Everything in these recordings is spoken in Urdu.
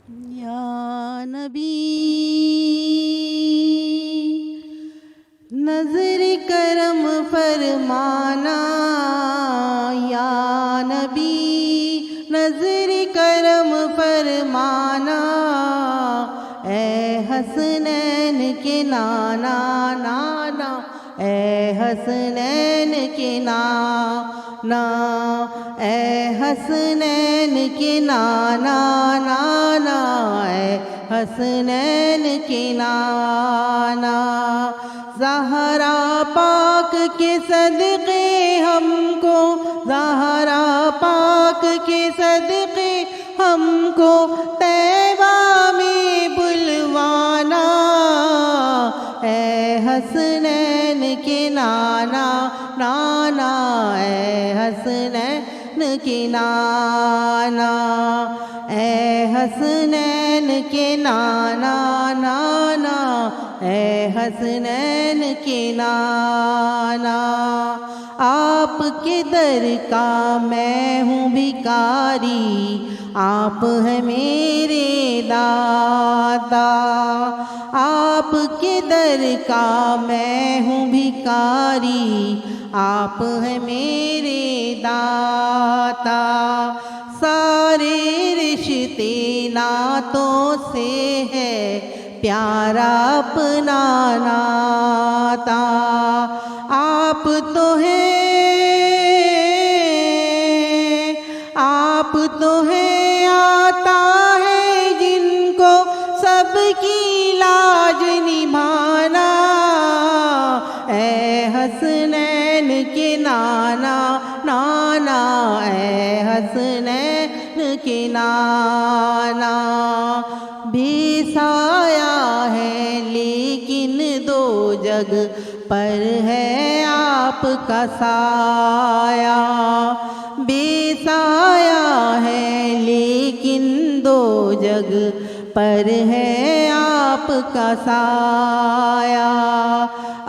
یا نبی نظر کرم فرمانا، یا نبی نظر کرم فرمانا، اے حسنین کے نانا نانا، اے حسنین کے نانا، اے حسنین کے نانا نانا، اے حسنین کے نانا، زہرا پاک کے صدقے ہم کو، زہرا پاک کے صدقے ہم کو طیبہ میں بلوانا، اے حسنین کے نانا نانا، اے حسنین کے نانا، اے حسنین کے نانا نانا، اے حسنین کے نانا، آپ کے در کا میں ہوں بھکاری، آپ ہیں میرے داتا، آپ کے در کا میں ہوں بھکاری، آپ ہیں میرے داتا، سارے رشتے ناتوں سے ہے پیارا اپنا ناتا، آپ تو ہیں، آپ تو ہیں، آتا ہے جن کو سب کی لاج نبھانا، اے حسنین کے نانا نانا، اے حسنین کے نانا، بے سایہ ہے لیکن دو جگ پر ہے آپ کا سایہ، بے سایہ ہے لیکن دو جگ پر ہے آپ کا سایہ،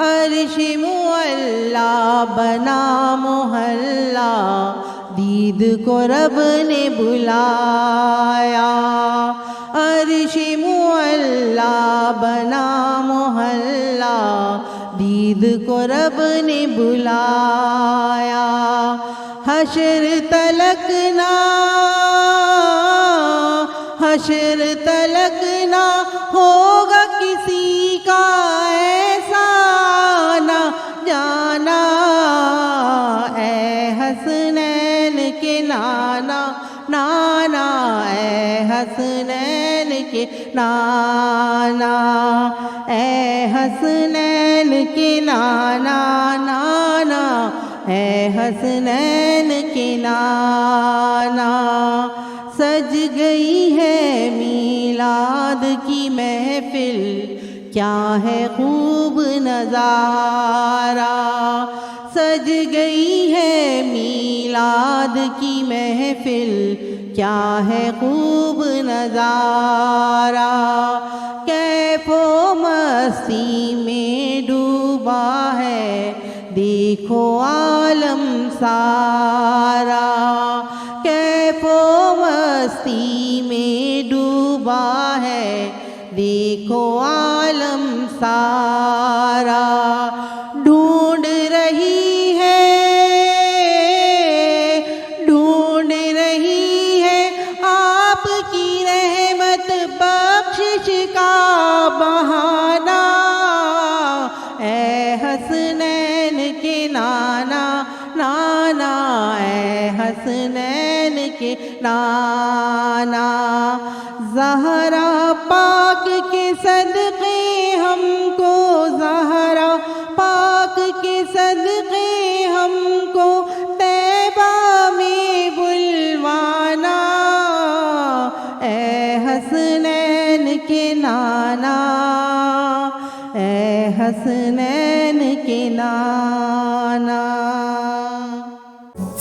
عرش معلا بنا محلہ، دید کو رب نے بلایا، عرش معلا بنا محلہ، دید کو رب نے بلایا، حشر تلک نہ، حشر تلک نہ ہوگا کسی کا ایسا نہ جانا، اے حسنین کے نانا نانا، اے حسنین کے نانا، اے حسنین کے نانا نانا، اے حسنین کے نانا، سج گئی ہے میلاد کی محفل، کیا ہے خوب نظارہ، سج گئی ہے میلاد کی محفل، کیا ہے خوب نظارہ، کیف و مستی میں ڈوبا ہے دیکھو عالم سارا، کیف و مستی میں ڈوبا ہے دیکھو عالم سارا، ڈھونڈ رہی ہے، ڈھونڈ رہی ہے آپ کی رحمت بخشش کا بہانہ، اے حسنین کے نانا نانا، اے حسنین کے نانا، زہرا پاک کے صدقے ہم کو، زہرا پاک کے صدقے ہم کو طیبہ میں بلوانا، اے حسنین کے نانا، اے حسنین کے نانا۔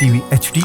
TV HD